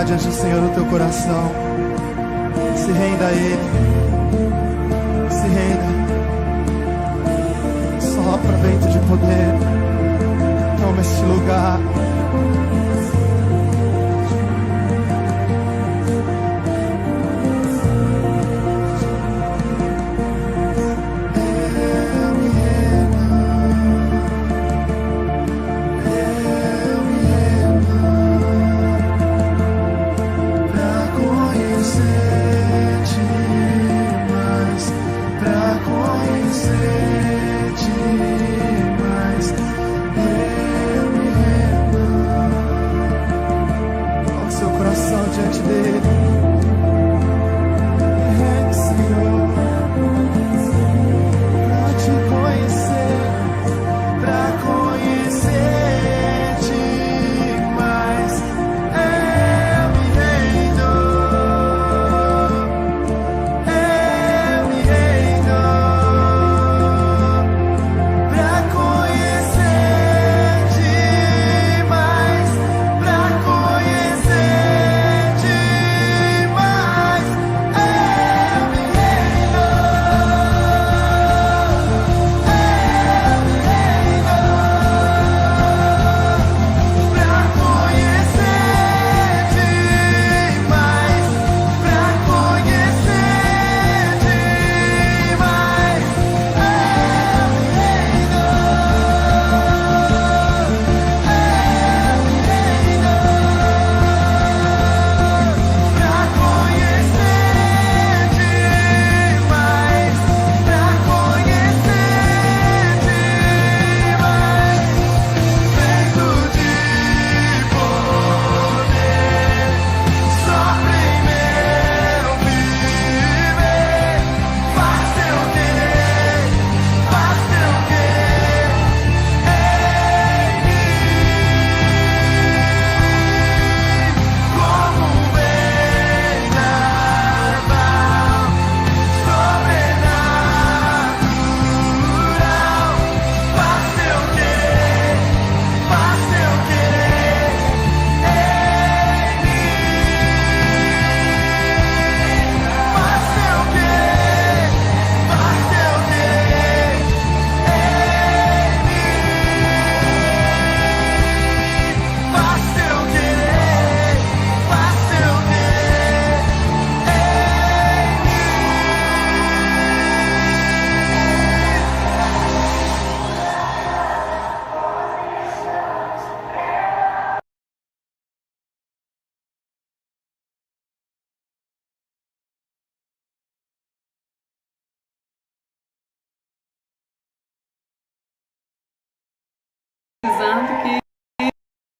colocar diante do Senhor o teu coração. Se renda a Ele. Se renda. Sopra vento de poder. Toma este lugar.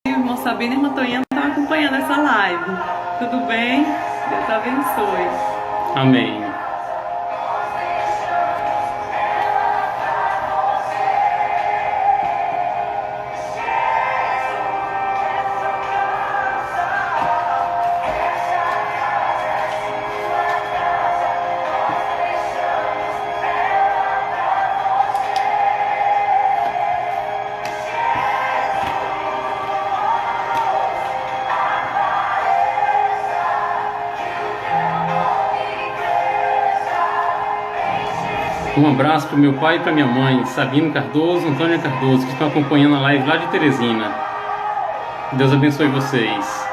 Que irmão Sabino e irmã Toinha estão acompanhando essa live. Tudo bem? Deus abençoe. Amém. Um abraço para o meu pai e para minha mãe, Sabino Cardoso, Antônia Cardoso, que estão acompanhando a live lá de Teresina. Deus abençoe vocês.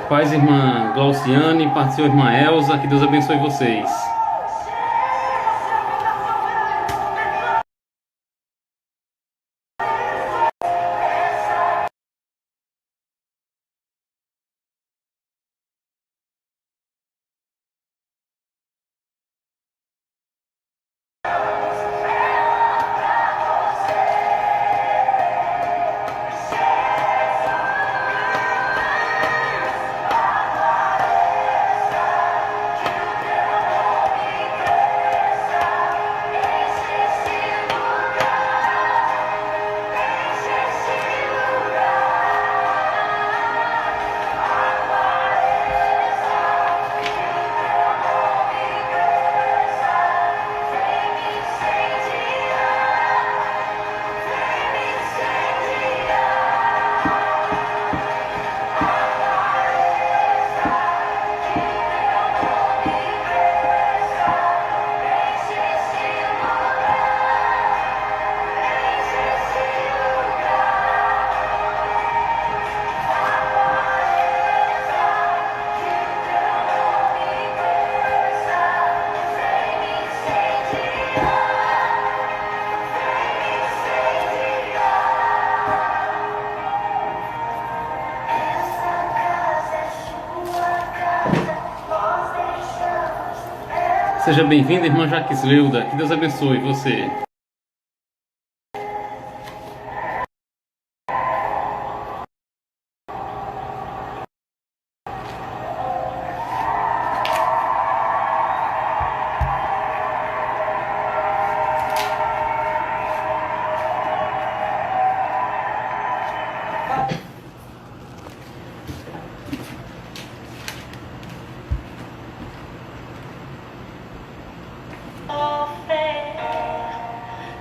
Paz, irmã Glauciane, paz do Senhor, irmã Elza, que Deus abençoe vocês. Seja bem-vinda, irmã Jaquesleuda. Que Deus abençoe você.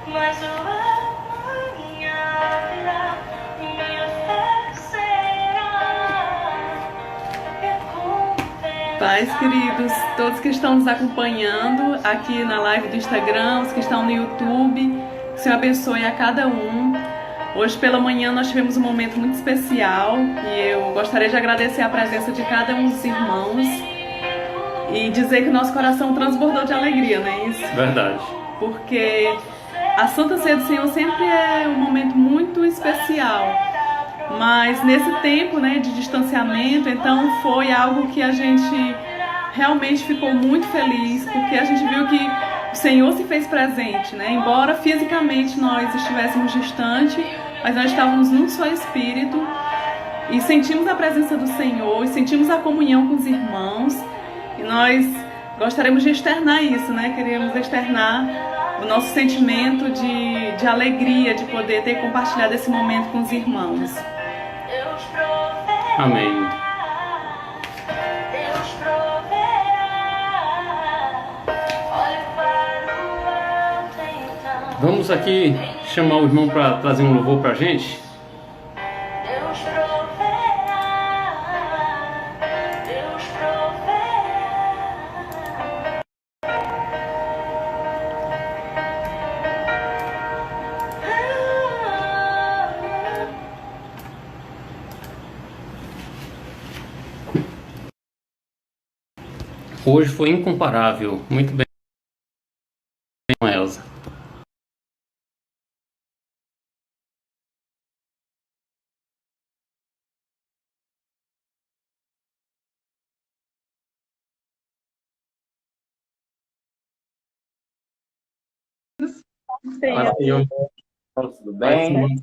Mas o amanhã virá e me oferecerá recompensa. Paz, queridos, todos que estão nos acompanhando aqui na live do Instagram, os que estão no YouTube, que o Senhor abençoe a cada um. Hoje pela manhã nós tivemos um momento muito especial e eu gostaria de agradecer a presença de cada um dos irmãos e dizer que o nosso coração transbordou de alegria, não é isso? Verdade. Porque a Santa Ceia do Senhor sempre é um momento muito especial, mas nesse tempo, né, de distanciamento, então foi algo que a gente realmente ficou muito feliz, porque a gente viu que o Senhor se fez presente, né? Embora fisicamente nós estivéssemos distantes, mas nós estávamos num só espírito e sentimos a presença do Senhor, e sentimos a comunhão com os irmãos, e nós gostaríamos de externar isso, né? Queríamos externar o nosso sentimento de alegria de poder ter compartilhado esse momento com os irmãos. Deus proverá. Amém. Deus proverá. Olhe para o alto então. Vamos aqui chamar o irmão para trazer um louvor para a gente. Deus proverá. Deus proverá. Hoje foi incomparável. Muito bem, Elza. Tudo bem?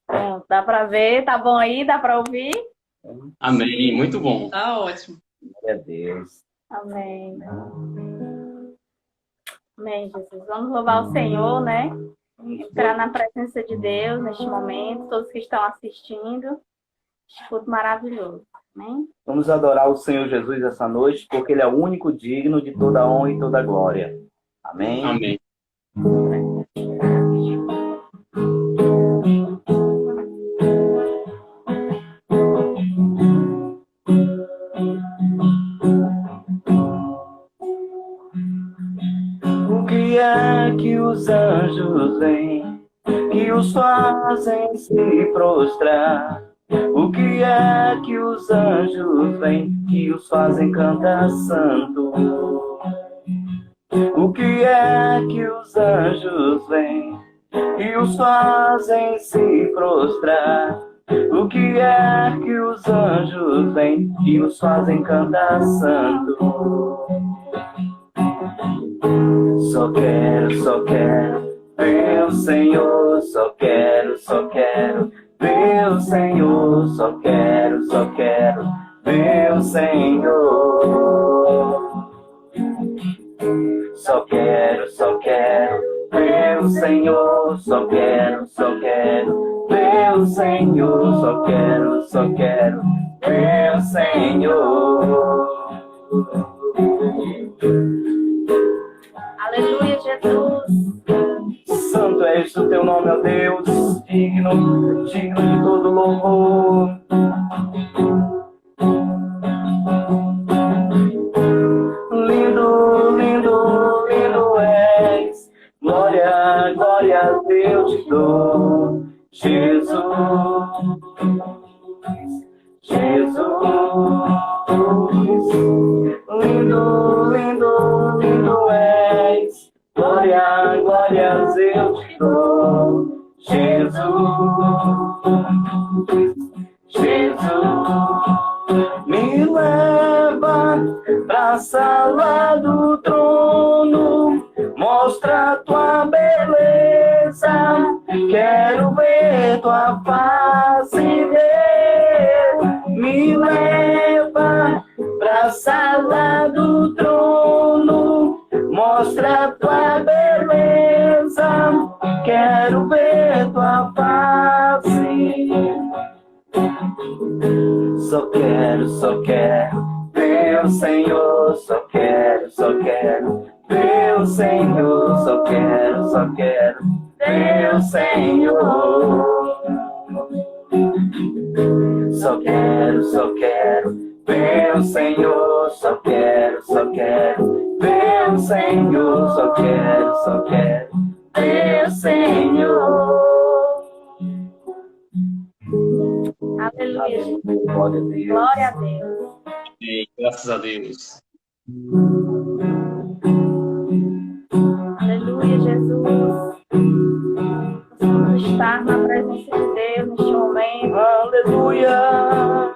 Bom, dá para ver? Tá bom aí? Dá para ouvir? Amém. Muito bom. Tá ótimo. Glória a Deus. Amém. Amém, Jesus. Vamos louvar o Senhor, né? Entrar na presença de Deus neste momento, todos que estão assistindo. Este culto maravilhoso. Amém? Vamos adorar o Senhor Jesus essa noite, porque Ele é o único digno de toda a honra e toda a glória. Amém? Amém. O que é que os anjos veem, que os fazem se prostrar O que é que os anjos vêm, que os fazem cantar santo? O que é que os anjos vêm e os fazem se prostrar? O que é que os anjos vêm e os fazem cantar santo? Só quero ver o Senhor, só quero ver o Senhor, só quero ver o Senhor. Só quero ver o Senhor, só quero ver o Senhor, só quero ver o Senhor. Aleluia, Jesus. Santo és o teu nome, ó Deus, digno de todo louvor. Lindo, lindo, lindo és, glória, glória a Deus te dou, Jesus, Jesus. Lindo, lindo, lindo és, glória, glórias eu te dou, Jesus, Jesus. Me leva pra sala do trono, mostra tua beleza, quero ver tua face ver. Me leva pra sala do trono, mostra tua beleza, quero ver tua face. Só quero ver o Senhor, só quero ver o Senhor, só quero ver o Senhor. Só quero ver o Senhor, só quero ver o Senhor, só quero ver o Senhor. Aleluia, Jesus. Glória a Deus. Glória a Deus. E graças a Deus. Aleluia, Jesus. Vamos estar na presença de Deus neste momento. Aleluia.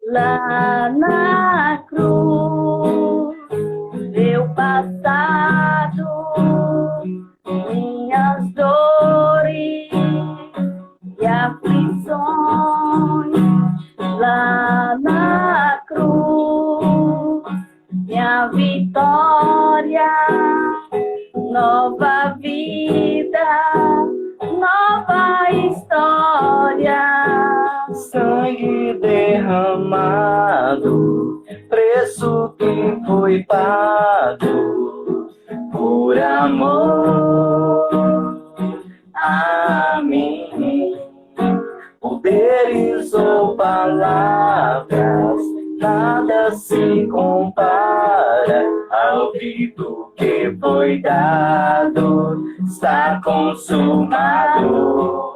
Lá na cruz, meu passado, minhas dores e aflições. Lá na cruz, minha vitória, nova vida, nova história. Sangue derramado, preço que foi pago por amor a mim. Poderes ou palavras, nada se compara ao grito que foi dado, está consumado.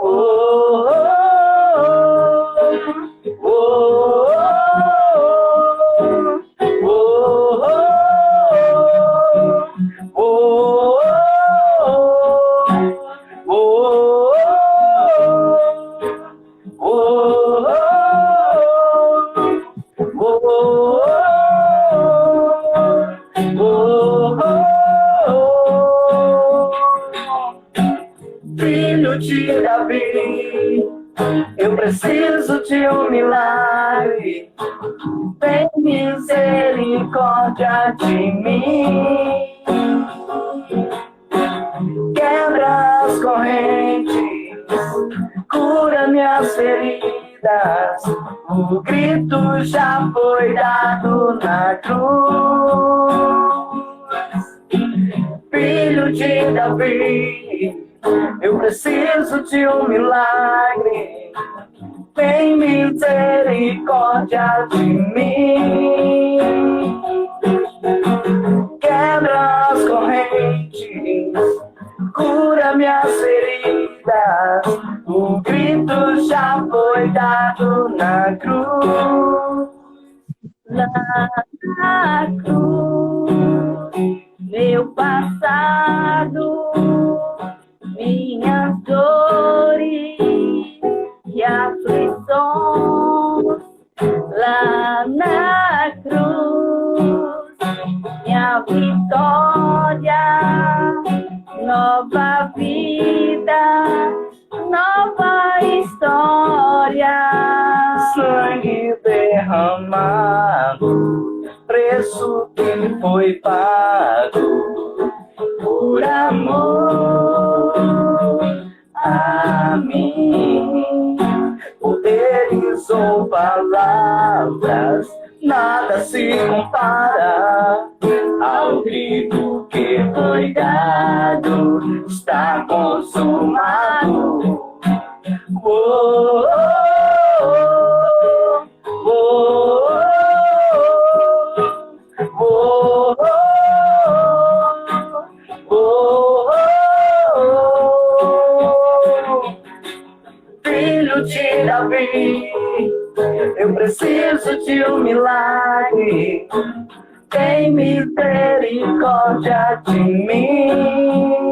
Oh, oh, oh, oh, oh, Filho de Davi, eu preciso de um milagre. Tem misericórdia de mim. Quebra as correntes, cura minhas feridas. O grito já foi dado na cruz. Filho de Davi, eu preciso de um milagre. tem misericórdia de mim. Quebra as correntes, cura minhas feridas. O grito já foi dado na cruz. Lá na cruz, meu passado, minhas dores e aflições. Lá na cruz, minha vitória, nova vida, nova história. Sangue derramado, preço que foi pago por amor a mim. Poderes ou palavras, nada se compara ao grito que foi dado. Está consumado. Oh, oh, oh, oh, oh, oh. Filho de Davi, eu preciso de um milagre. Tem misericórdia de mim.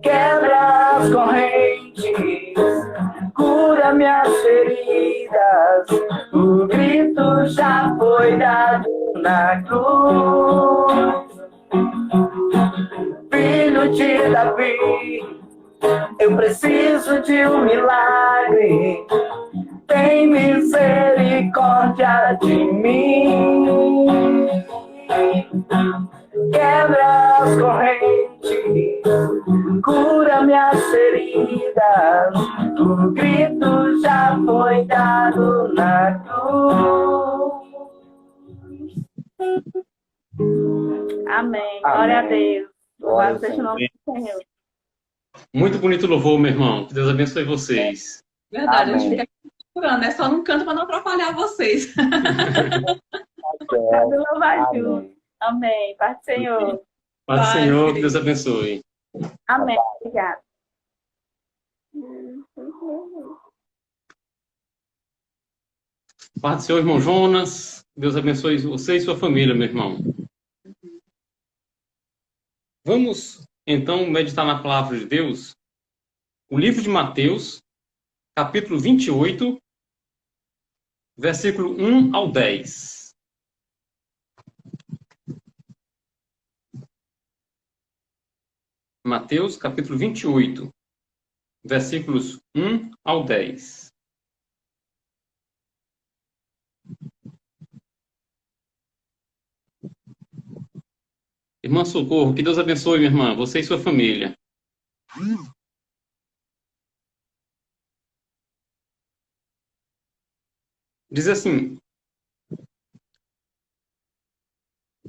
Quebra as correntes, cura minhas feridas. O grito já foi dado na cruz. Filho de Davi, eu preciso de um milagre. Tem misericórdia de mim. Quebra as correntes, cura minhas feridas. O grito já foi dado na cruz. Amém. Glória a Deus. Louvado seja o nome do Senhor. Muito bonito louvor, meu irmão. Que Deus abençoe vocês. Verdade, a Amém. gente fica procurando, né? Só não canta para não atrapalhar vocês. Pode louvar junto. Amém. Paz do Senhor. Paz do Paz, Senhor, que querido. Deus abençoe. Amém. Obrigada. Paz do Senhor, irmão Jonas. Deus abençoe você e sua família, meu irmão. Vamos, então, meditar na palavra de Deus. O livro de Mateus, capítulo 28, versículo 1 ao 10. Mateus, capítulo 28, versículos 1 ao 10. Irmã Socorro, que Deus abençoe, minha irmã, você e sua família. Diz assim: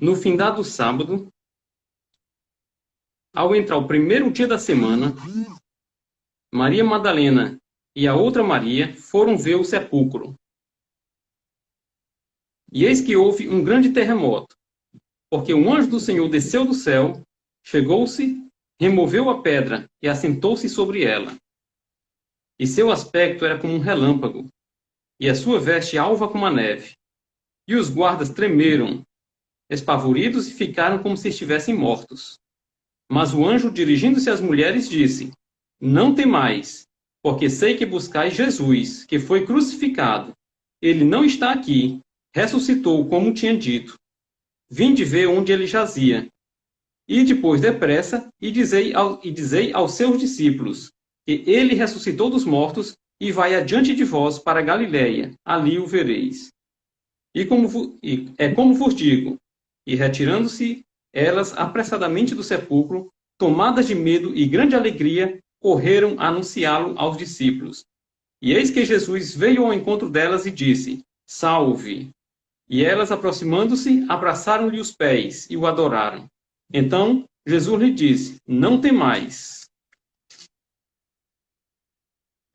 no findado sábado, ao entrar o primeiro dia da semana, Maria Madalena e a outra Maria foram ver o sepulcro. E eis que houve um grande terremoto, porque um anjo do Senhor desceu do céu, chegou-se, removeu a pedra e assentou-se sobre ela. E seu aspecto era como um relâmpago, e a sua veste alva como a neve. E os guardas tremeram, espavoridos, e ficaram como se estivessem mortos. Mas o anjo, dirigindo-se às mulheres, disse: não temais, porque sei que buscais Jesus, que foi crucificado. Ele não está aqui, ressuscitou como tinha dito. Vinde ver onde ele jazia. E depois depressa, e dizei aos seus discípulos, que ele ressuscitou dos mortos, e vai adiante de vós para Galiléia, ali o vereis. Como vos digo, e retirando-se elas apressadamente do sepulcro, tomadas de medo e grande alegria, correram a anunciá-lo aos discípulos. E eis que Jesus veio ao encontro delas e disse: salve! E elas, aproximando-se, abraçaram-lhe os pés e o adoraram. Então Jesus lhe disse: não temais.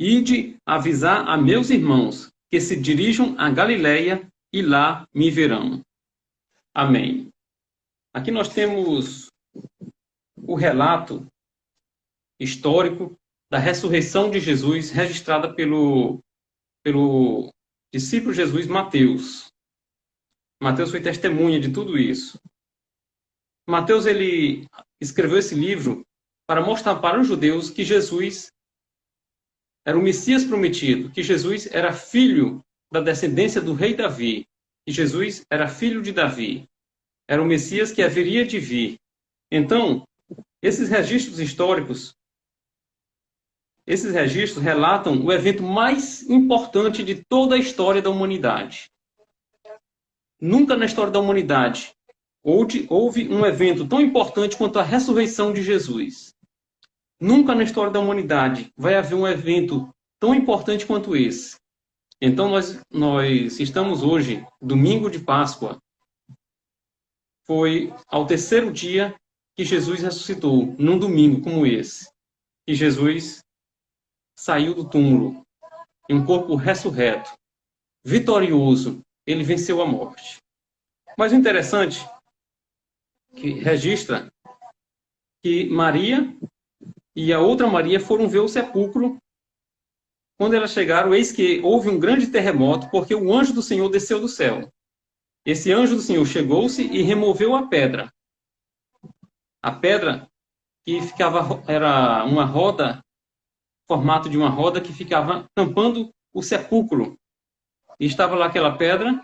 Ide avisar a meus irmãos que se dirijam a Galiléia e lá me verão. Amém. Aqui nós temos o relato histórico da ressurreição de Jesus, registrada pelo discípulo Jesus Mateus. Mateus foi testemunha de tudo isso. Mateus, ele escreveu esse livro para mostrar para os judeus que Jesus era o Messias prometido, que Jesus era filho da descendência do rei Davi, que Jesus era filho de Davi, era o Messias que haveria de vir. Então, esses registros históricos, esses registros relatam o evento mais importante de toda a história da humanidade. Nunca na história da humanidade houve um evento tão importante quanto a ressurreição de Jesus. Nunca na história da humanidade vai haver um evento tão importante quanto esse. Então, nós estamos hoje, domingo de Páscoa. Foi ao terceiro dia que Jesus ressuscitou, num domingo como esse. E Jesus saiu do túmulo, em um corpo ressurreto, vitorioso. Ele venceu a morte. Mas o interessante, que registra que Maria e a outra Maria foram ver o sepulcro. Quando elas chegaram, eis que houve um grande terremoto, porque o anjo do Senhor desceu do céu. Esse anjo do Senhor chegou-se e removeu a pedra. A pedra que ficava, era uma roda, formato de uma roda que ficava tampando o sepulcro. E estava lá aquela pedra,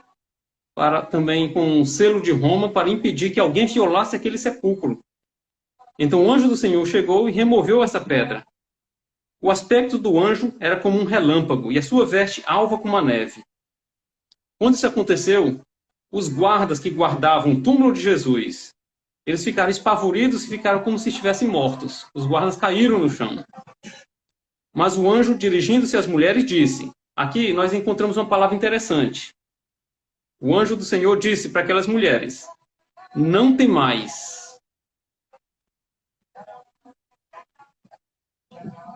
também com um selo de Roma, para impedir que alguém violasse aquele sepulcro. Então o anjo do Senhor chegou e removeu essa pedra. O aspecto do anjo era como um relâmpago, e a sua veste alva como a neve. Quando isso aconteceu, os guardas que guardavam o túmulo de Jesus, eles ficaram espavoridos e ficaram como se estivessem mortos. Os guardas caíram no chão. Mas o anjo, dirigindo-se às mulheres, disse... Aqui nós encontramos uma palavra interessante. O anjo do Senhor disse para aquelas mulheres: não temais.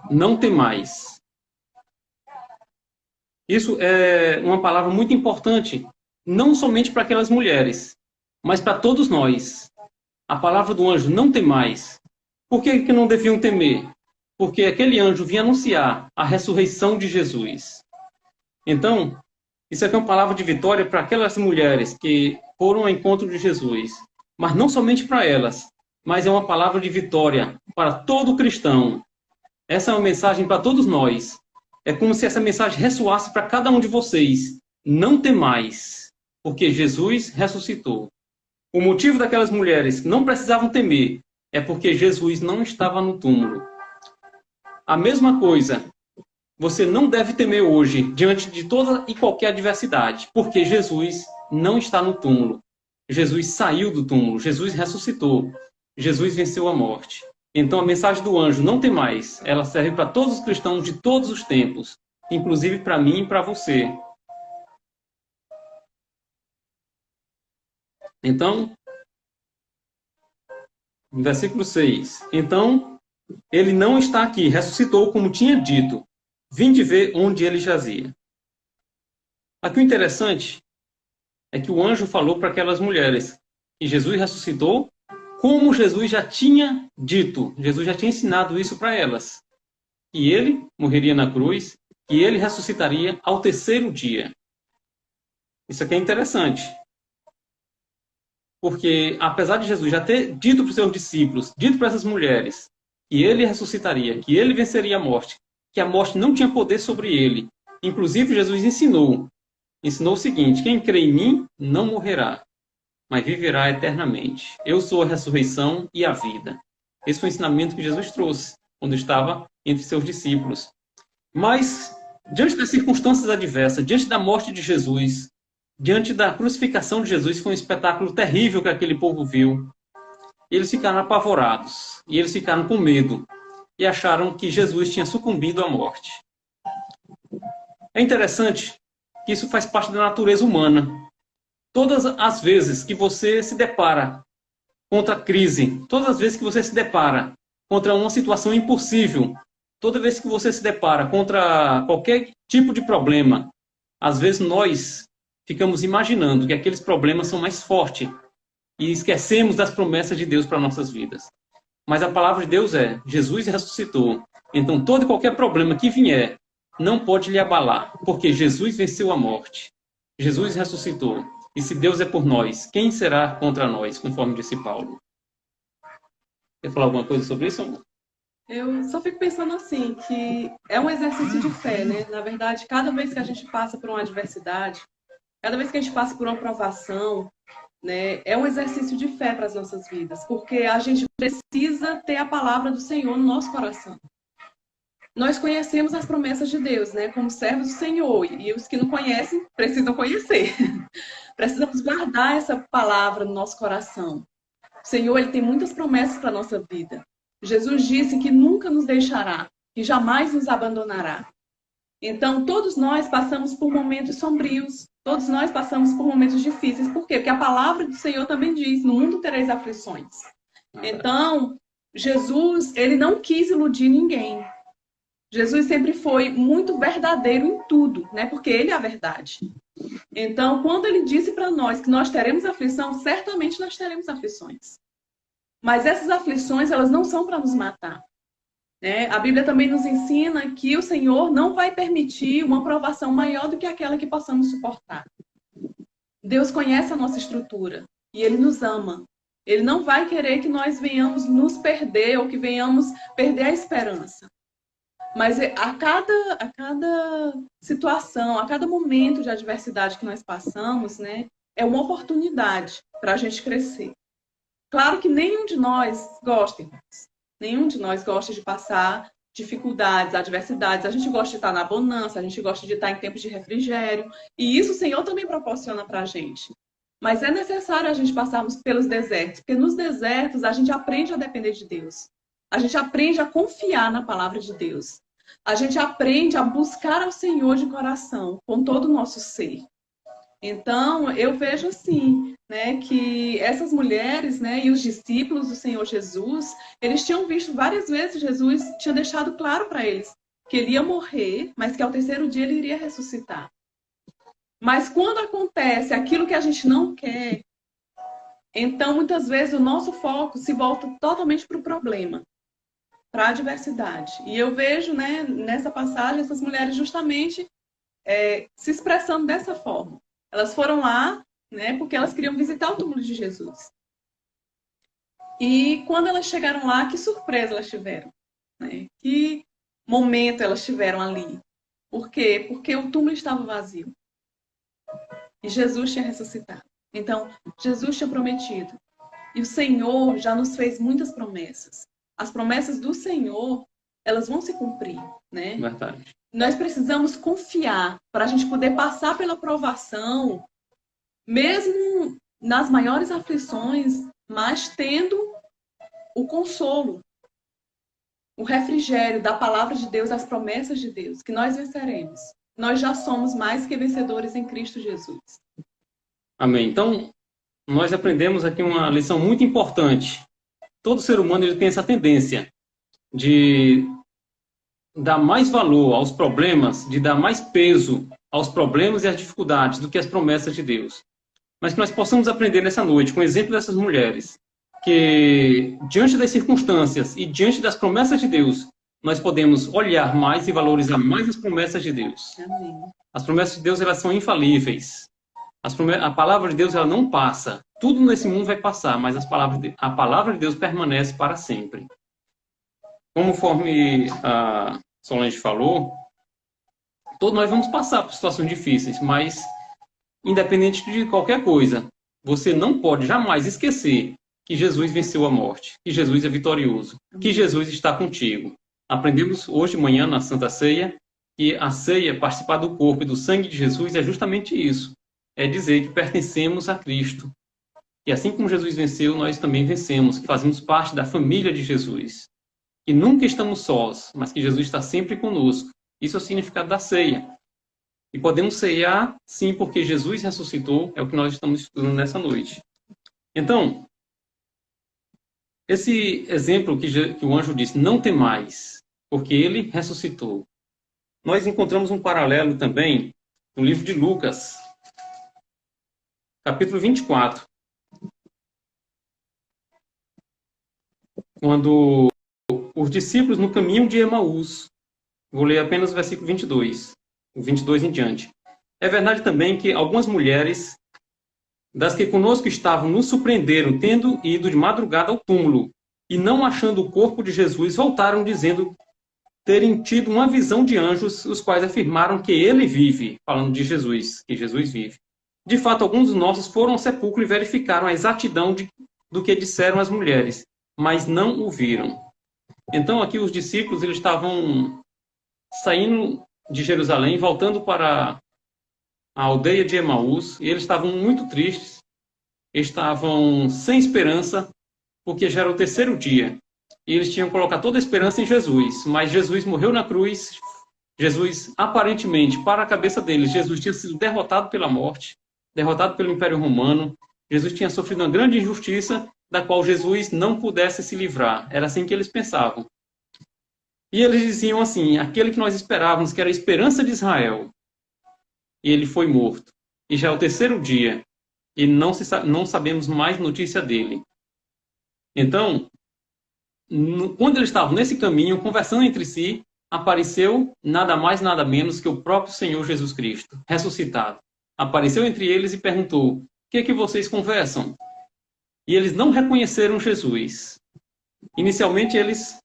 Não temais. Isso é uma palavra muito importante, não somente para aquelas mulheres, mas para todos nós. A palavra do anjo, não temais. Por que não deviam temer? Porque aquele anjo vinha anunciar a ressurreição de Jesus. Então, isso aqui é uma palavra de vitória para aquelas mulheres que foram ao encontro de Jesus. Mas não somente para elas, mas é uma palavra de vitória para todo cristão. Essa é uma mensagem para todos nós. É como se essa mensagem ressoasse para cada um de vocês. Não temais, porque Jesus ressuscitou. O motivo daquelas mulheres que não precisavam temer é porque Jesus não estava no túmulo. A mesma coisa, você não deve temer hoje, diante de toda e qualquer adversidade, porque Jesus não está no túmulo. Jesus saiu do túmulo, Jesus ressuscitou, Jesus venceu a morte. Então a mensagem do anjo, não temais, ela serve para todos os cristãos de todos os tempos, inclusive para mim e para você. Então, no versículo 6, então, ele não está aqui, ressuscitou como tinha dito. Vinde ver onde ele jazia. Aqui o interessante é que o anjo falou para aquelas mulheres que Jesus ressuscitou, como Jesus já tinha dito, Jesus já tinha ensinado isso para elas. Que ele morreria na cruz, que ele ressuscitaria ao terceiro dia. Isso aqui é interessante. Porque, apesar de Jesus já ter dito para os seus discípulos, dito para essas mulheres, que ele ressuscitaria, que ele venceria a morte, que a morte não tinha poder sobre ele. Inclusive, Jesus ensinou o seguinte: quem crê em mim não morrerá, mas viverá eternamente. Eu sou a ressurreição e a vida. Esse foi o ensinamento que Jesus trouxe quando estava entre seus discípulos. Mas, diante das circunstâncias adversas, diante da morte de Jesus, diante da crucificação de Jesus, foi um espetáculo terrível que aquele povo viu. Eles ficaram apavorados e eles ficaram com medo e acharam que Jesus tinha sucumbido à morte. É interessante que isso faz parte da natureza humana. Todas as vezes que você se depara contra a crise, todas as vezes que você se depara contra uma situação impossível, Toda vez que você se depara contra qualquer tipo de problema, às vezes nós ficamos imaginando que aqueles problemas são mais fortes e esquecemos das promessas de Deus para nossas vidas. Mas a palavra de Deus é: Jesus ressuscitou. Então, todo e qualquer problema que vier não pode lhe abalar, porque Jesus venceu a morte. Jesus ressuscitou. E se Deus é por nós, quem será contra nós, conforme disse Paulo? Quer falar alguma coisa sobre isso, amor? Eu só fico pensando assim, que é um exercício de fé, né? Na verdade, cada vez que a gente passa por uma adversidade, cada vez que a gente passa por uma provação, né, é um exercício de fé para as nossas vidas, porque a gente precisa ter a palavra do Senhor no nosso coração. Nós conhecemos as promessas de Deus, né, como servos do Senhor, e os que não conhecem precisam conhecer. Precisamos guardar essa palavra no nosso coração. O Senhor, ele tem muitas promessas para a nossa vida. Jesus disse que nunca nos deixará, que jamais nos abandonará. Então, todos nós passamos por momentos sombrios, todos nós passamos por momentos difíceis. Por quê? Porque a palavra do Senhor também diz: no mundo tereis aflições. Então, Jesus, ele não quis iludir ninguém. Jesus sempre foi muito verdadeiro em tudo, né? Porque ele é a verdade. Então, quando ele disse para nós que nós teremos aflição, certamente nós teremos aflições. Mas essas aflições, elas não são para nos matar. Né? A Bíblia também nos ensina que o Senhor não vai permitir uma provação maior do que aquela que possamos suportar. Deus conhece a nossa estrutura e Ele nos ama. Ele não vai querer que nós venhamos nos perder ou que venhamos perder a esperança. Mas a cada situação, a cada momento de adversidade que nós passamos, né, é uma oportunidade para a gente crescer. Claro que nenhum de nós gosta, irmãos. Nenhum de nós gosta de passar dificuldades, adversidades. A gente gosta de estar na bonança, a gente gosta de estar em tempos de refrigério. E isso o Senhor também proporciona para a gente. Mas é necessário a gente passarmos pelos desertos, porque nos desertos a gente aprende a depender de Deus. A gente aprende a confiar na palavra de Deus. A gente aprende a buscar ao Senhor de coração, com todo o nosso ser. Então, eu vejo assim, né, que essas mulheres, né, e os discípulos do Senhor Jesus, eles tinham visto várias vezes Jesus tinha deixado claro para eles que ele ia morrer, mas que ao terceiro dia ele iria ressuscitar. Mas quando acontece aquilo que a gente não quer, então muitas vezes o nosso foco se volta totalmente para o problema, para a adversidade. E eu vejo, né, nessa passagem essas mulheres justamente se expressando dessa forma. Elas foram lá, né, porque elas queriam visitar o túmulo de Jesus. E quando elas chegaram lá, que surpresa elas tiveram, né? Que momento elas tiveram ali. Por quê? Porque o túmulo estava vazio. E Jesus tinha ressuscitado. Então, Jesus tinha prometido. E o Senhor já nos fez muitas promessas. As promessas do Senhor, elas vão se cumprir, né? Verdade. Nós precisamos confiar para a gente poder passar pela provação, mesmo nas maiores aflições, mas tendo o consolo, o refrigério da palavra de Deus, as promessas de Deus, que nós venceremos. Nós já somos mais que vencedores em Cristo Jesus. Amém. Então, nós aprendemos aqui uma lição muito importante. Todo ser humano ele tem essa tendência de dar mais valor aos problemas, de dar mais peso aos problemas e às dificuldades do que às promessas de Deus. Mas que nós possamos aprender nessa noite, com o exemplo dessas mulheres, que diante das circunstâncias e diante das promessas de Deus, nós podemos olhar mais e valorizar mais as promessas de Deus. Amém. As promessas de Deus, elas são infalíveis. A palavra de Deus, ela não passa. Tudo nesse mundo vai passar, mas a palavra de Deus permanece para sempre. Conforme a Solange falou, todos nós vamos passar por situações difíceis, mas independente de qualquer coisa, você não pode jamais esquecer que Jesus venceu a morte, que Jesus é vitorioso, que Jesus está contigo. Aprendemos hoje de manhã na Santa Ceia que a ceia, participar do corpo e do sangue de Jesus, é justamente isso. É dizer que pertencemos a Cristo. E assim como Jesus venceu, nós também vencemos, que fazemos parte da família de Jesus. Que nunca estamos sós, mas que Jesus está sempre conosco. Isso é o significado da ceia. E podemos ceiar, sim, porque Jesus ressuscitou, é o que nós estamos estudando nessa noite. Então, esse exemplo que o anjo disse, não temais, porque ele ressuscitou. Nós encontramos um paralelo também no livro de Lucas, capítulo 24, quando os discípulos no caminho de Emaús, vou ler apenas o versículo 22, o 22 em diante. É verdade também que algumas mulheres das que conosco estavam nos surpreenderam, tendo ido de madrugada ao túmulo, e não achando o corpo de Jesus, voltaram dizendo terem tido uma visão de anjos, os quais afirmaram que ele vive, falando de Jesus, que Jesus vive. De fato, alguns dos nossos foram ao sepulcro e verificaram a exatidão do que disseram as mulheres, mas não o viram. Então, aqui os discípulos eles estavam saindo de Jerusalém, voltando para a aldeia de Emaús, e eles estavam muito tristes, estavam sem esperança, porque já era o terceiro dia, e eles tinham colocado toda a esperança em Jesus, mas Jesus morreu na cruz, Jesus, aparentemente, para a cabeça deles, Jesus tinha sido derrotado pela morte, derrotado pelo Império Romano, Jesus tinha sofrido uma grande injustiça, da qual Jesus não pudesse se livrar, era assim que eles pensavam. E eles diziam assim, aquele que nós esperávamos, que era a esperança de Israel, e ele foi morto. E já é o terceiro dia, e não sabemos mais notícia dele. Então, quando eles estavam nesse caminho, conversando entre si, apareceu nada mais, nada menos que o próprio Senhor Jesus Cristo, ressuscitado. Apareceu entre eles e perguntou, o que é que vocês conversam? E eles não reconheceram Jesus. Inicialmente, eles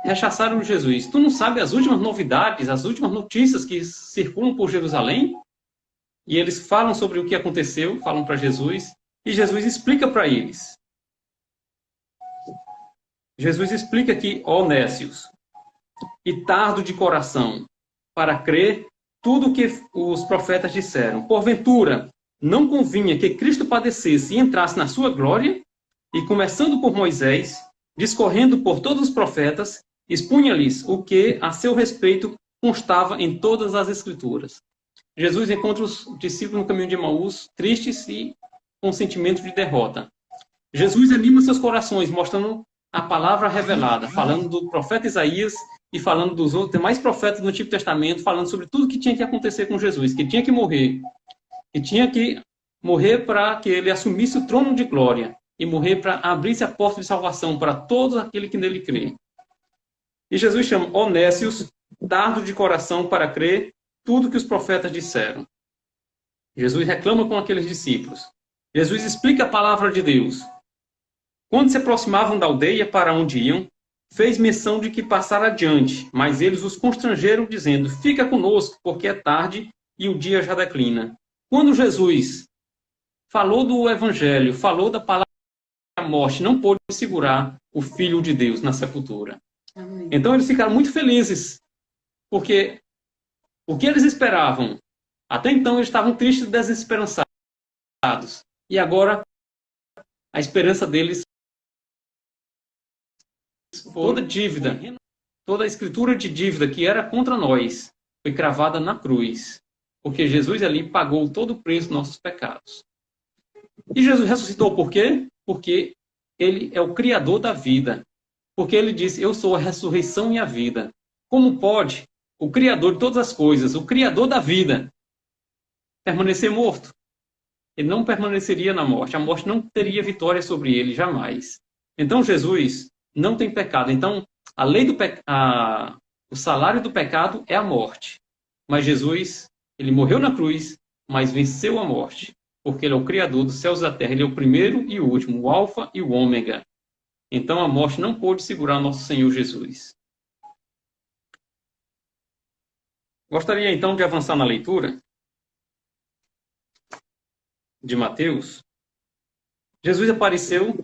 rechaçaram Jesus. Tu não sabe as últimas novidades, as últimas notícias que circulam por Jerusalém? E eles falam sobre o que aconteceu, falam para Jesus, e Jesus explica para eles. Jesus explica aqui, ó nécios, e tardo de coração, para crer tudo o que os profetas disseram. Porventura, não convinha que Cristo padecesse e entrasse na sua glória? E começando por Moisés, discorrendo por todos os profetas, expunha-lhes o que a seu respeito constava em todas as Escrituras. Jesus encontra os discípulos no caminho de Emaús, tristes e com sentimento de derrota. Jesus anima seus corações, mostrando a palavra revelada, falando do profeta Isaías e falando dos outros demais profetas do Antigo Testamento, falando sobre tudo que tinha que acontecer com Jesus, que tinha que morrer para que ele assumisse o trono de glória e morrer para abrir-se a porta de salvação para todos aqueles que nele crê. E Jesus chama, ó nécios, tardo de coração para crer tudo que os profetas disseram. Jesus reclama com aqueles discípulos. Jesus explica a palavra de Deus. Quando se aproximavam da aldeia para onde iam, fez menção de que passara adiante, mas eles os constrangeram, dizendo, fica conosco, porque é tarde e o dia já declina. Quando Jesus falou do evangelho, falou da palavra da morte, não pôde segurar o Filho de Deus na sepultura. Amém. Então eles ficaram muito felizes, porque o que eles esperavam, até então eles estavam tristes e desesperançados, e agora a esperança deles, toda dívida, toda a escritura de dívida que era contra nós, foi cravada na cruz, porque Jesus ali pagou todo o preço dos nossos pecados. E Jesus ressuscitou por quê? Porque ele é o Criador da vida. Porque ele disse, eu sou a ressurreição e a vida. Como pode o Criador de todas as coisas, o Criador da vida, permanecer morto? Ele não permaneceria na morte. A morte não teria vitória sobre ele, jamais. Então Jesus não tem pecado. Então, a lei do o salário do pecado é a morte. Mas Jesus, ele morreu na cruz, mas venceu a morte. Porque ele é o Criador dos céus e da terra. Ele é o primeiro e o último, o alfa e o ômega. Então a morte não pôde segurar nosso Senhor Jesus. Gostaria então de avançar na leitura de Mateus. Jesus apareceu,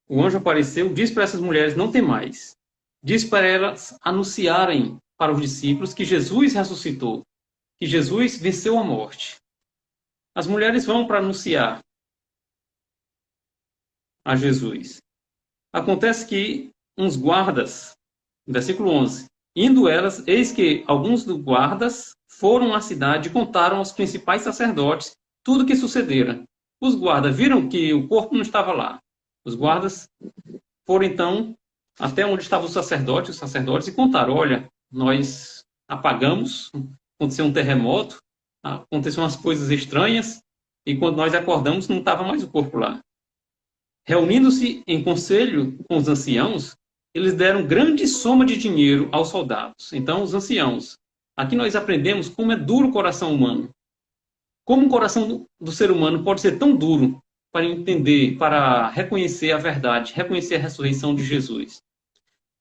o anjo apareceu, disse para essas mulheres, não temais. Disse para elas anunciarem para os discípulos que Jesus ressuscitou, que Jesus venceu a morte. As mulheres vão para anunciar a Jesus. Acontece que uns guardas, versículo 11, indo elas, eis que alguns dos guardas foram à cidade e contaram aos principais sacerdotes tudo o que sucedera. Os guardas viram que o corpo não estava lá. Os guardas foram então até onde estavam os sacerdotes, e contaram, olha, nós apagamos, aconteceu um terremoto, aconteceram umas coisas estranhas, e quando nós acordamos não estava mais o corpo lá. Reunindo-se em conselho com os anciãos, eles deram grande soma de dinheiro aos soldados. Então, os anciãos, aqui nós aprendemos como é duro o coração humano. Como o coração do ser humano pode ser tão duro para entender, para reconhecer a verdade, reconhecer a ressurreição de Jesus.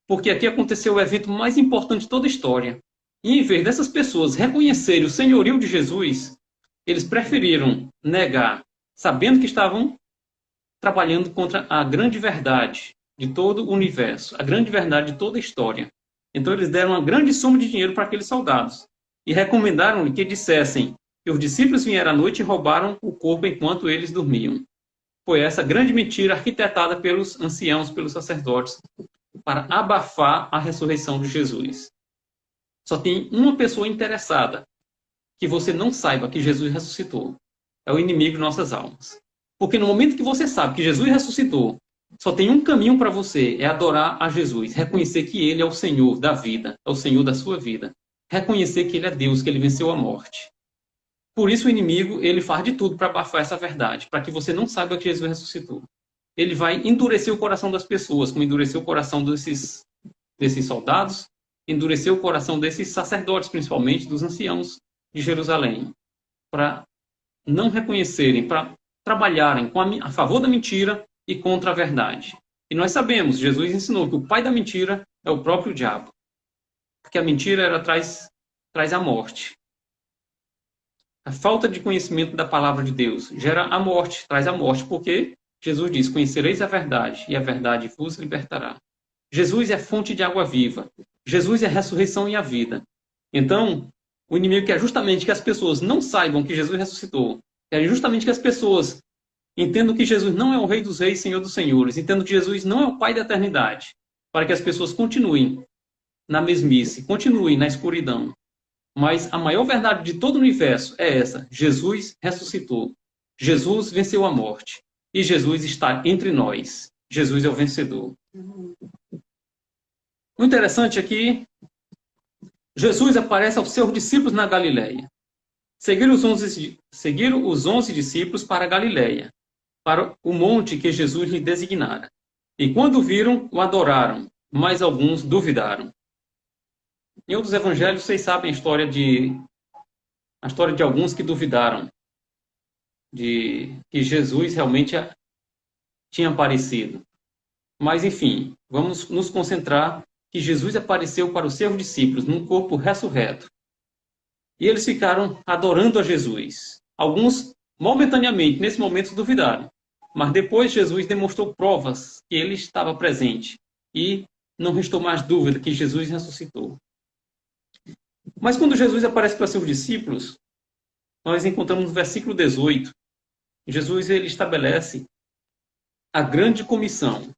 Porque aqui aconteceu o evento mais importante de toda a história. E em vez dessas pessoas reconhecerem o senhorio de Jesus, eles preferiram negar, sabendo que estavam trabalhando contra a grande verdade de todo o universo, a grande verdade de toda a história. Então eles deram uma grande soma de dinheiro para aqueles soldados e recomendaram-lhe que dissessem que os discípulos vieram à noite e roubaram o corpo enquanto eles dormiam. Foi essa grande mentira arquitetada pelos anciãos, pelos sacerdotes, para abafar a ressurreição de Jesus. Só tem uma pessoa interessada que você não saiba que Jesus ressuscitou. É o inimigo de nossas almas. Porque no momento que você sabe que Jesus ressuscitou, só tem um caminho para você, é adorar a Jesus, reconhecer que Ele é o Senhor da vida, é o Senhor da sua vida. Reconhecer que Ele é Deus, que Ele venceu a morte. Por isso o inimigo, ele faz de tudo para abafar essa verdade, para que você não saiba que Jesus ressuscitou. Ele vai endurecer o coração das pessoas, como endureceu o coração desses soldados, endureceu o coração desses sacerdotes, principalmente dos anciãos de Jerusalém, para não reconhecerem, para trabalharem a favor da mentira e contra a verdade. E nós sabemos, Jesus ensinou que o pai da mentira é o próprio diabo. Porque a mentira traz a morte. A falta de conhecimento da palavra de Deus gera a morte, traz a morte, porque Jesus diz, conhecereis a verdade, e a verdade vos libertará. Jesus é fonte de água viva. Jesus é a ressurreição e a vida. Então, o inimigo quer justamente que as pessoas não saibam que Jesus ressuscitou. Quer justamente que as pessoas entendam que Jesus não é o Rei dos Reis, Senhor dos Senhores. Entendam que Jesus não é o Pai da eternidade. Para que as pessoas continuem na mesmice, continuem na escuridão. Mas a maior verdade de todo o universo é essa. Jesus ressuscitou. Jesus venceu a morte. E Jesus está entre nós. Jesus é o vencedor. O interessante é que Jesus aparece aos seus discípulos na Galileia. Seguiram os 11 discípulos para a Galileia, para o monte que Jesus lhe designara. E quando viram, o adoraram, mas alguns duvidaram. Em outros evangelhos, vocês sabem a história de alguns que duvidaram de que Jesus realmente tinha aparecido. Mas, enfim, vamos nos concentrar que Jesus apareceu para os seus discípulos num corpo ressurreto. E eles ficaram adorando a Jesus. Alguns, momentaneamente, nesse momento, duvidaram. Mas depois Jesus demonstrou provas que ele estava presente. E não restou mais dúvida que Jesus ressuscitou. Mas quando Jesus aparece para seus discípulos, nós encontramos no versículo 18, Jesus ele estabelece a grande comissão.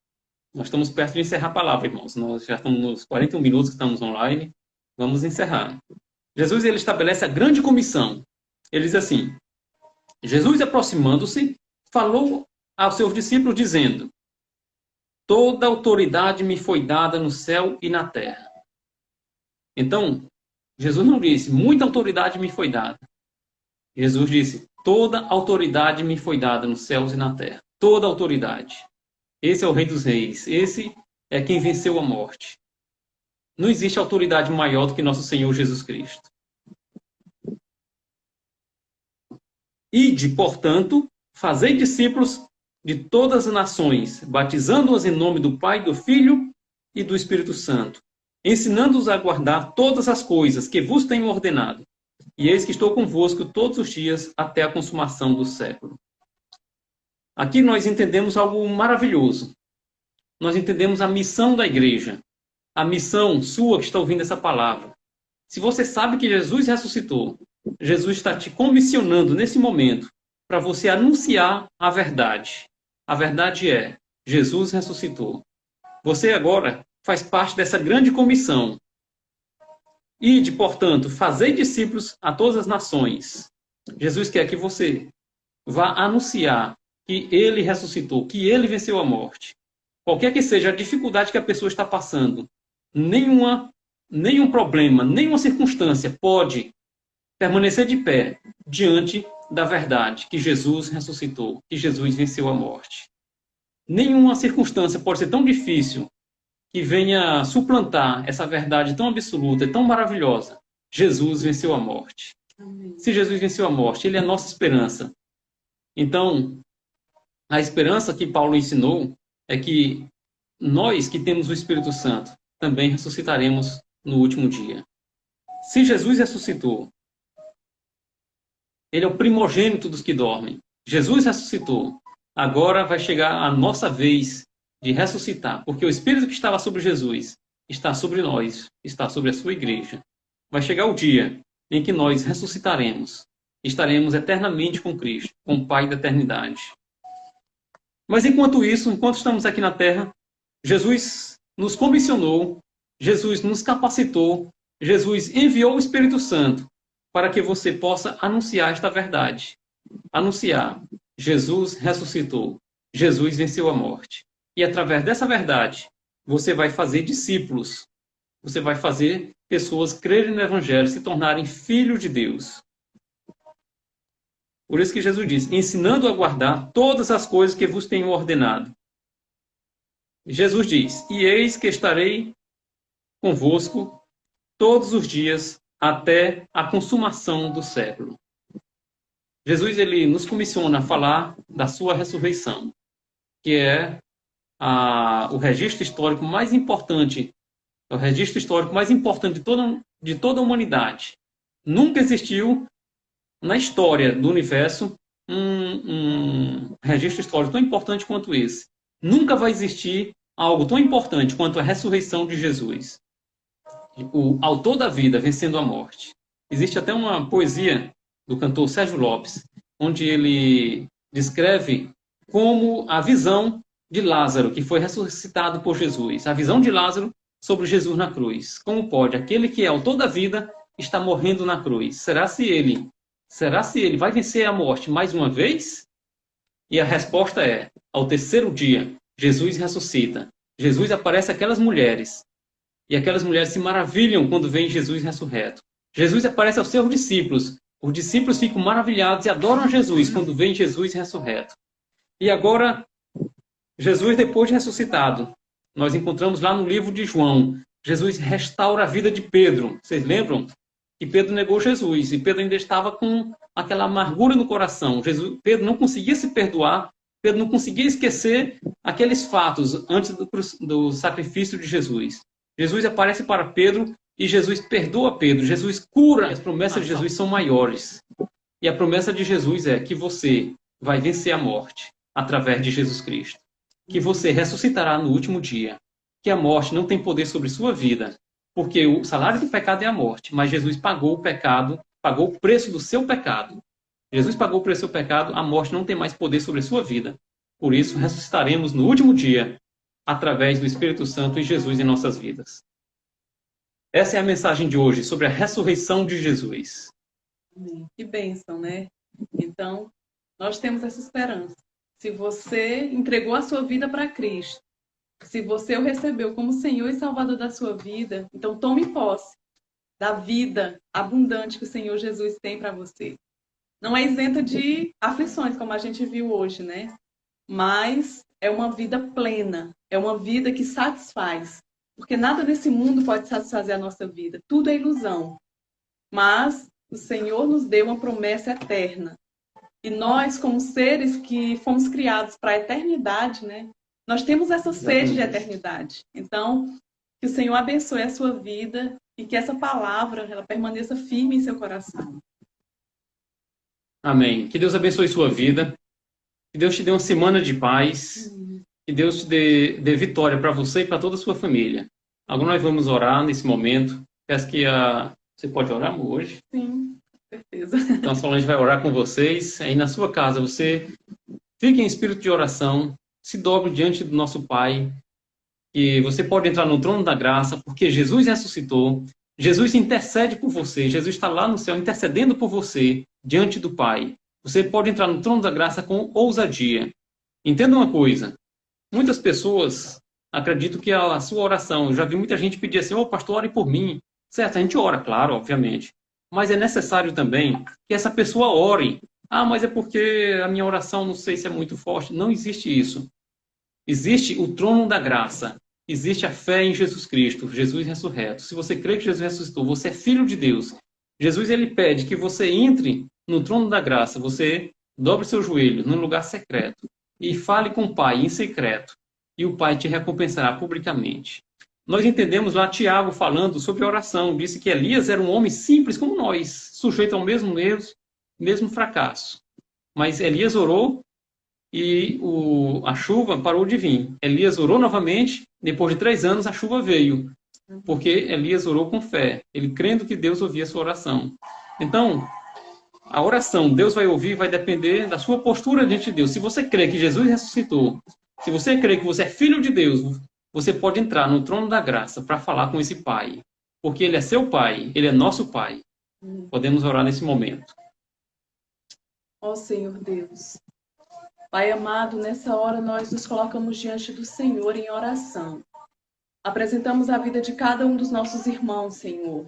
Nós estamos perto de encerrar a palavra, irmãos. Nós já estamos nos 41 minutos que estamos online. Vamos encerrar. Jesus ele estabelece a grande comissão. Ele diz assim, Jesus aproximando-se, falou aos seus discípulos dizendo, toda autoridade me foi dada no céu e na terra. Então, Jesus não disse, muita autoridade me foi dada. Jesus disse, toda autoridade me foi dada nos céus e na terra. Toda autoridade. Esse é o Rei dos Reis. Esse é quem venceu a morte. Não existe autoridade maior do que nosso Senhor Jesus Cristo. Ide, portanto, fazei discípulos de todas as nações, batizando-os em nome do Pai, do Filho e do Espírito Santo, ensinando-os a guardar todas as coisas que vos tenho ordenado. E eis que estou convosco todos os dias até a consumação do século. Aqui nós entendemos algo maravilhoso. Nós entendemos a missão da igreja. A missão sua que está ouvindo essa palavra. Se você sabe que Jesus ressuscitou, Jesus está te comissionando nesse momento para você anunciar a verdade. A verdade é, Jesus ressuscitou. Você agora faz parte dessa grande comissão. Ide, portanto, fazei discípulos a todas as nações. Jesus quer que você vá anunciar que ele ressuscitou, que ele venceu a morte. qualquer que seja a dificuldade que a pessoa está passando, nenhum problema, nenhuma circunstância pode permanecer de pé diante da verdade que Jesus ressuscitou, que Jesus venceu a morte. Nenhuma circunstância pode ser tão difícil que venha suplantar essa verdade tão absoluta, tão maravilhosa. Jesus venceu a morte. Se Jesus venceu a morte, ele é a nossa esperança. Então, a esperança que Paulo ensinou é que nós que temos o Espírito Santo também ressuscitaremos no último dia. Se Jesus ressuscitou, ele é o primogênito dos que dormem. Jesus ressuscitou. Agora vai chegar a nossa vez de ressuscitar, porque o Espírito que estava sobre Jesus está sobre nós, está sobre a sua igreja. Vai chegar o dia em que nós ressuscitaremos, estaremos eternamente com Cristo, com o Pai da eternidade. Mas enquanto isso, enquanto estamos aqui na terra, Jesus nos comissionou, Jesus nos capacitou, Jesus enviou o Espírito Santo para que você possa anunciar esta verdade. Anunciar, Jesus ressuscitou, Jesus venceu a morte. E através dessa verdade, você vai fazer discípulos, você vai fazer pessoas crerem no Evangelho, se tornarem filhos de Deus. Por isso que Jesus diz, ensinando a guardar todas as coisas que vos tenho ordenado. Jesus diz, e eis que estarei convosco todos os dias até a consumação do século. Jesus, ele nos comissiona a falar da sua ressurreição, que é o registro histórico mais importante, o registro histórico mais importante de toda a humanidade. Nunca existiu na história do universo um registro histórico tão importante quanto esse. Nunca vai existir algo tão importante quanto a ressurreição de Jesus. O autor da vida vencendo a morte. Existe até uma poesia do cantor Sérgio Lopes, onde ele descreve como a visão de Lázaro, que foi ressuscitado por Jesus, a visão de Lázaro sobre Jesus na cruz. Como pode aquele que é autor da vida estar morrendo na cruz? Será se ele vai vencer a morte mais uma vez? E a resposta é, ao terceiro dia, Jesus ressuscita. Jesus aparece àquelas mulheres. E aquelas mulheres se maravilham quando veem Jesus ressurreto. Jesus aparece aos seus discípulos. Os discípulos ficam maravilhados e adoram Jesus quando veem Jesus ressurreto. E agora, Jesus depois de ressuscitado, nós encontramos lá no livro de João, Jesus restaura a vida de Pedro. Vocês lembram? Que Pedro negou Jesus e Pedro ainda estava com aquela amargura no coração. Pedro não conseguia se perdoar, Pedro não conseguia esquecer aqueles fatos antes do sacrifício de Jesus. Jesus aparece para Pedro e Jesus perdoa Pedro. Jesus cura. As promessas de Jesus são maiores. E a promessa de Jesus é que você vai vencer a morte através de Jesus Cristo. Que você ressuscitará no último dia. Que a morte não tem poder sobre sua vida. Porque o salário do pecado é a morte. Mas Jesus pagou o pecado, pagou o preço do seu pecado. Jesus pagou o preço do seu pecado, a morte não tem mais poder sobre a sua vida. Por isso, ressuscitaremos no último dia, através do Espírito Santo e Jesus em nossas vidas. Essa é a mensagem de hoje, sobre a ressurreição de Jesus. Que bênção, né? Então, nós temos essa esperança. Se você entregou a sua vida para Cristo, se você o recebeu como Senhor e Salvador da sua vida, então tome posse da vida abundante que o Senhor Jesus tem para você. Não é isenta de aflições, como a gente viu hoje, né? Mas é uma vida plena, é uma vida que satisfaz. Porque nada nesse mundo pode satisfazer a nossa vida. Tudo é ilusão. Mas o Senhor nos deu uma promessa eterna. E nós, como seres que fomos criados para a eternidade, né? Nós temos essa sede de eternidade. Então, que o Senhor abençoe a sua vida e que essa palavra ela permaneça firme em seu coração. Amém. Que Deus abençoe sua vida. Que Deus te dê uma semana de paz. Que Deus te dê vitória para você e para toda a sua família. Agora nós vamos orar nesse momento. Peço que você pode orar, amor, hoje? Sim, com certeza. Então a Solange vai orar com vocês. Aí na sua casa você fique em espírito de oração. Se dobre diante do nosso Pai. Que você pode entrar no trono da graça, porque Jesus ressuscitou. Jesus intercede por você. Jesus está lá no céu intercedendo por você diante do Pai. Você pode entrar no trono da graça com ousadia. Entenda uma coisa. Muitas pessoas acreditam que a sua oração, eu já vi muita gente pedir assim, ô pastor, ore por mim. Certo, a gente ora, claro, obviamente. Mas é necessário também que essa pessoa ore. Ah, mas é porque a minha oração não sei se é muito forte. Não existe isso. Existe o trono da graça. Existe a fé em Jesus Cristo, Jesus ressurreto. Se você crê que Jesus ressuscitou, você é filho de Deus. Jesus, ele pede que você entre no trono da graça, você dobre seu joelho num lugar secreto e fale com o Pai em secreto. E o Pai te recompensará publicamente. Nós entendemos lá Tiago falando sobre oração. Disse que Elias era um homem simples como nós, sujeito ao mesmo erro, mesmo fracasso. Mas Elias orou e a chuva parou de vir. Elias orou novamente, depois de 3 anos a chuva veio, porque Elias orou com fé, ele crendo que Deus ouvia a sua oração. Então, a oração, Deus vai ouvir, vai depender da sua postura diante de Deus. Se você crê que Jesus ressuscitou, se você crê que você é filho de Deus, você pode entrar no trono da graça para falar com esse Pai, porque Ele é seu Pai, Ele é nosso Pai. Podemos orar nesse momento. Ó Senhor Deus, Pai amado, nessa hora nós nos colocamos diante do Senhor em oração. Apresentamos a vida de cada um dos nossos irmãos, Senhor.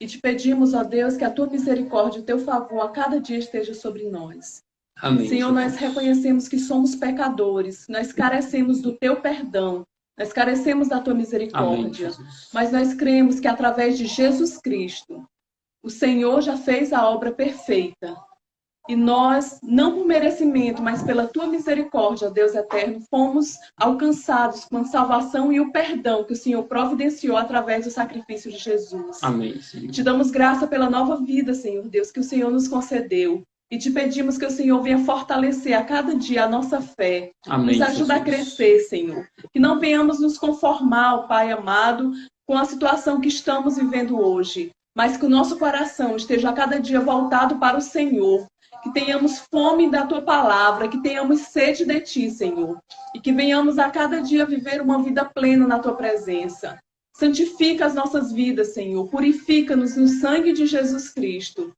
E te pedimos, ó Deus, que a tua misericórdia e o teu favor a cada dia esteja sobre nós. Amém. Senhor, nós reconhecemos que somos pecadores, nós carecemos do teu perdão, nós carecemos da tua misericórdia. Amém, Jesus. Mas nós cremos que através de Jesus Cristo, o Senhor já fez a obra perfeita. E nós, não por merecimento, mas pela tua misericórdia, Deus eterno, fomos alcançados com a salvação e o perdão que o Senhor providenciou através do sacrifício de Jesus. Amém, Senhor. Te damos graça pela nova vida, Senhor Deus, que o Senhor nos concedeu. E te pedimos que o Senhor venha fortalecer a cada dia a nossa fé. Amém, Nos ajuda a Jesus. crescer, Senhor. Que não venhamos nos conformar, ó Pai amado, com a situação que estamos vivendo hoje. Mas que o nosso coração esteja a cada dia voltado para o Senhor. Que tenhamos fome da tua palavra, que tenhamos sede de ti, Senhor. E que venhamos a cada dia viver uma vida plena na tua presença. Santifica as nossas vidas, Senhor. Purifica-nos no sangue de Jesus Cristo.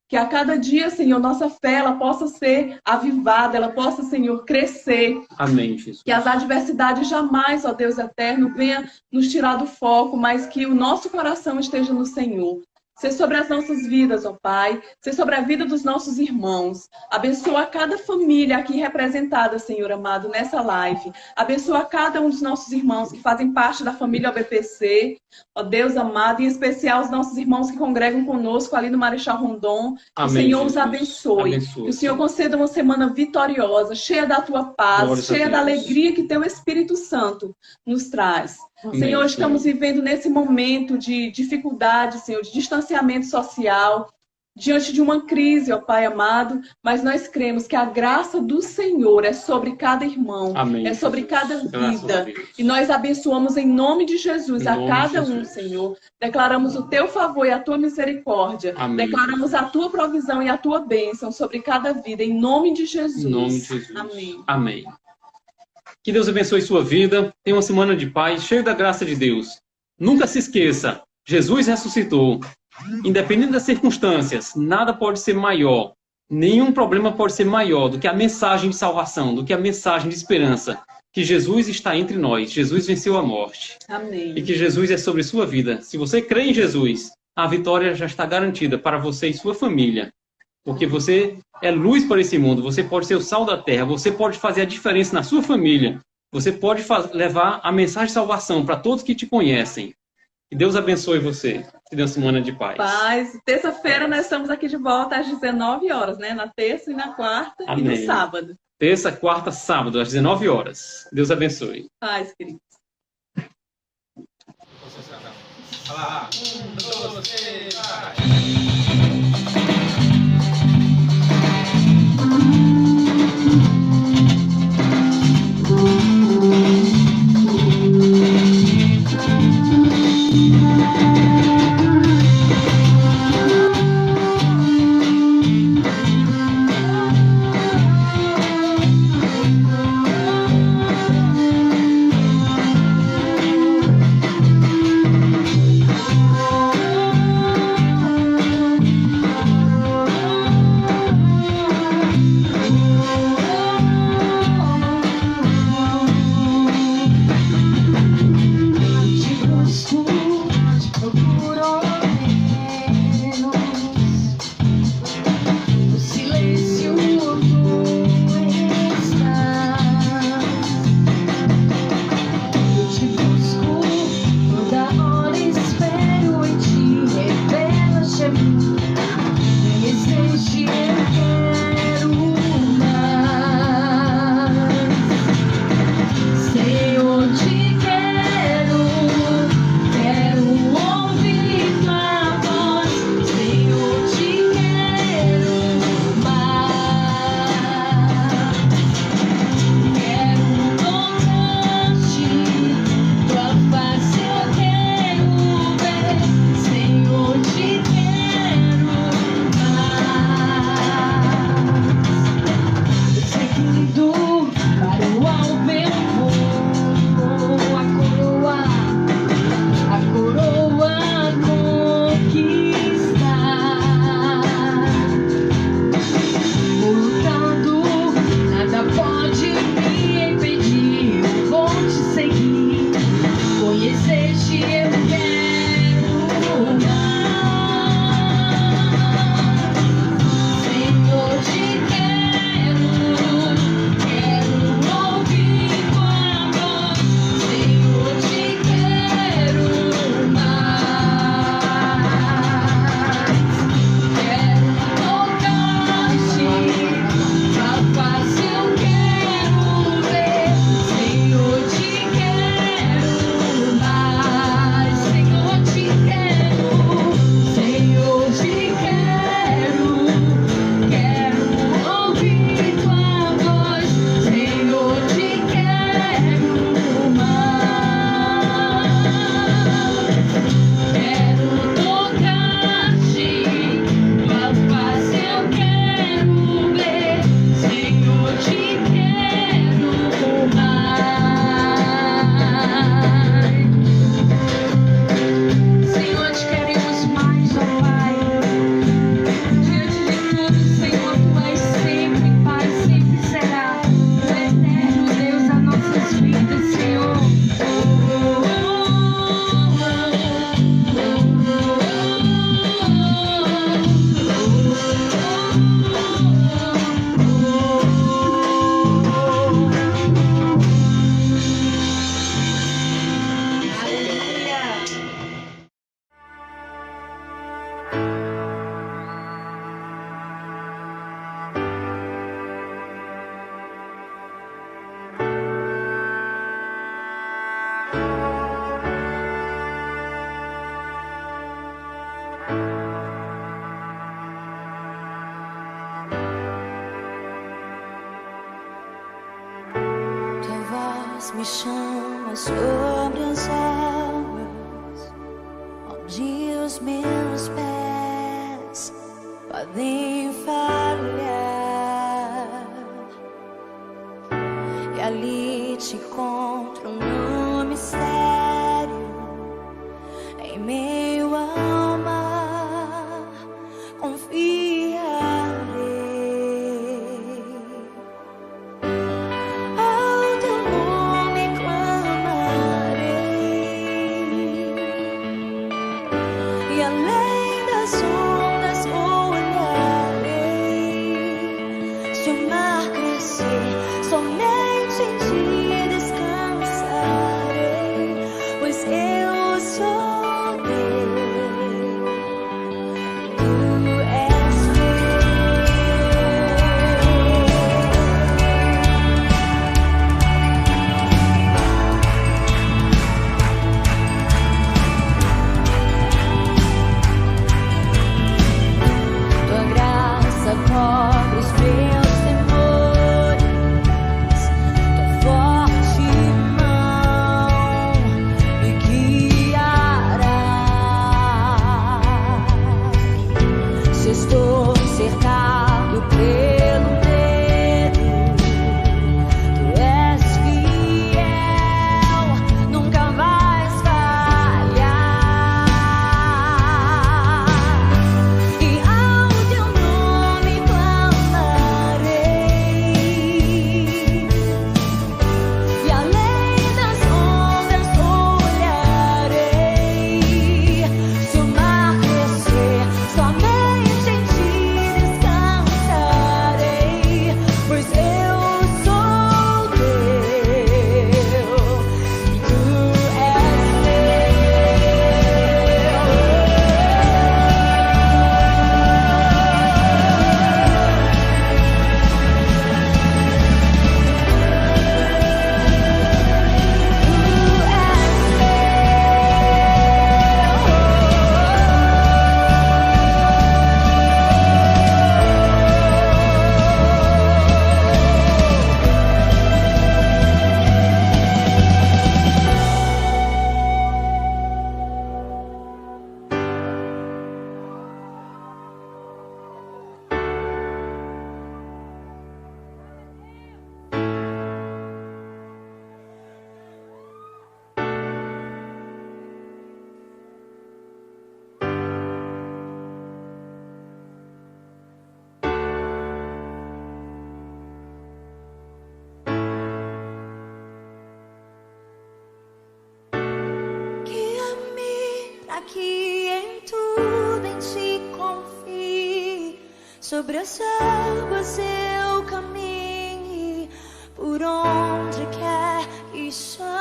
Que a cada dia, Senhor, nossa fé ela possa ser avivada, ela possa, Senhor, crescer. Amém, Jesus. Que as adversidades jamais, ó Deus eterno, venha nos tirar do foco, mas que o nosso coração esteja no Senhor. Ser sobre as nossas vidas, ó Pai. Ser sobre a vida dos nossos irmãos. Abençoa cada família aqui representada, Senhor amado, nessa live. Abençoa cada um dos nossos irmãos que fazem parte da família OBPC. Ó Deus amado, em especial os nossos irmãos que congregam conosco ali no Marechal Rondon. Amém, O Senhor Jesus. os abençoe. Abençoe, Que o Senhor conceda uma semana vitoriosa, cheia da tua paz, Glórias a cheia da Deus. alegria que teu Espírito Santo nos traz. Amém, Senhor, estamos Senhor. vivendo nesse momento de dificuldade, Senhor, de distanciamento social, diante de uma crise, ó Pai amado, mas nós cremos que a graça do Senhor é sobre cada irmão, Amém, é sobre Jesus. cada Graças a vida. Deus. E nós abençoamos em nome de Jesus Em a nome de cada um, Jesus. Senhor. Declaramos o teu favor e a tua misericórdia. Amém, Declaramos a tua provisão e a tua bênção sobre cada vida, em nome de Jesus. Em nome de Jesus. Amém. Amém. Que Deus abençoe sua vida. Tenha uma semana de paz, cheia da graça de Deus. Nunca se esqueça, Jesus ressuscitou. Independente das circunstâncias, nada pode ser maior. Nenhum problema pode ser maior do que a mensagem de salvação, do que a mensagem de esperança. Que Jesus está entre nós. Jesus venceu a morte. Amém. E que Jesus é sobre sua vida. Se você crê em Jesus, a vitória já está garantida para você e sua família. Porque você é luz para esse mundo. Você pode ser o sal da terra. Você pode fazer a diferença na sua família. Você pode levar a mensagem de salvação para todos que te conhecem. Que Deus abençoe você. Que Deus semana de paz. Paz. Terça-feira nós estamos aqui de volta às 19 horas, né? Na terça e na quarta e Amém. no sábado. Terça, quarta, sábado, às 19 horas. Deus abençoe. Paz, querido. Tua voz me chama sobre as águas, onde os meus pés podem falhar, e ali te encontro no mistério, em meio ao mar, confiarei. Ao teu nome clamarei, e além das ondas olharei. Se o mar crescer, somente em ti descansarei, pois eu sou teu, tu és tua graça cobre os meus temores, tua forte mão me guiará. Se estou cercado pelo medo, tu és fiel, nunca vais falhar. E ao teu nome clamarei, e além das ondas olharei. Se o mar crescer, somente em ti descansarei, pois eu sou teu, e tu és guia-me pra que em tudo em ti confie. Sobre as águas eu caminhe, por onde quer que chames.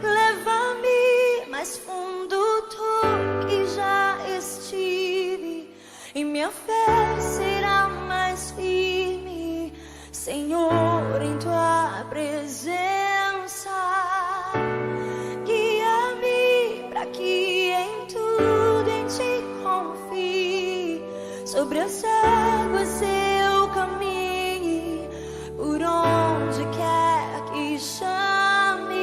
Leva-me mais fundo tu que já estive, e minha fé será mais firme, Senhor, em tua presença. Guia-me pra que em tudo em ti confie. Sobre as águas eu caminhe, por onde quer que chames.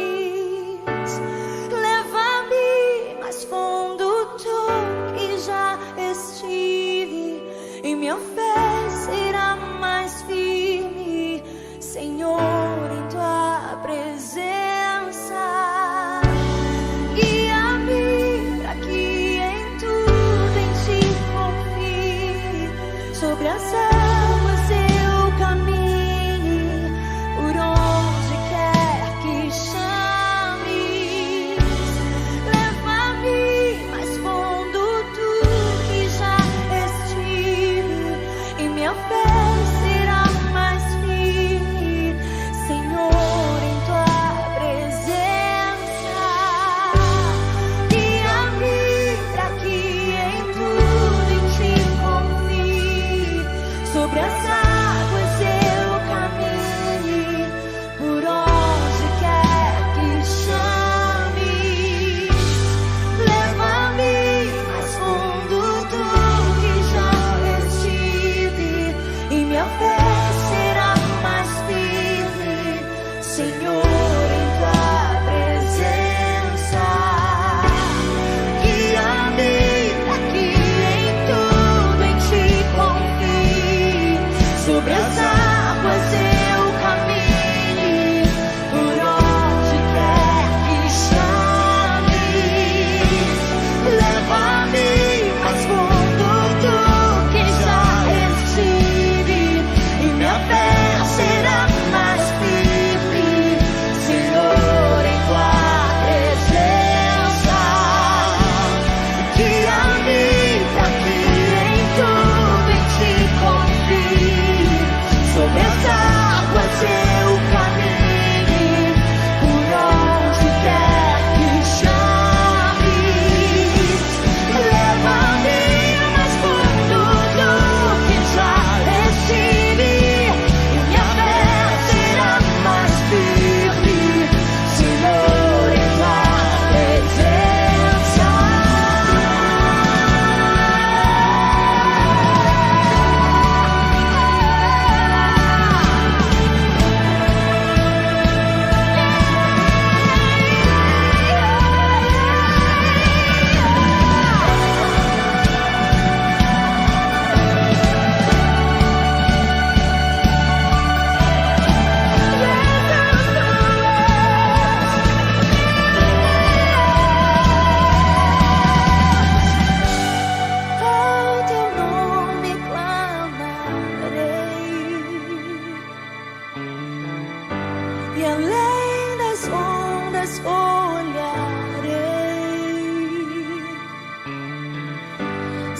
Leva-me mais fundo tu que já estive, e minha fé será mais firme, Senhor, em tua presença. Guia-me pra que em tudo em ti confie.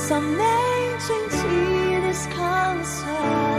somente em ti descansar.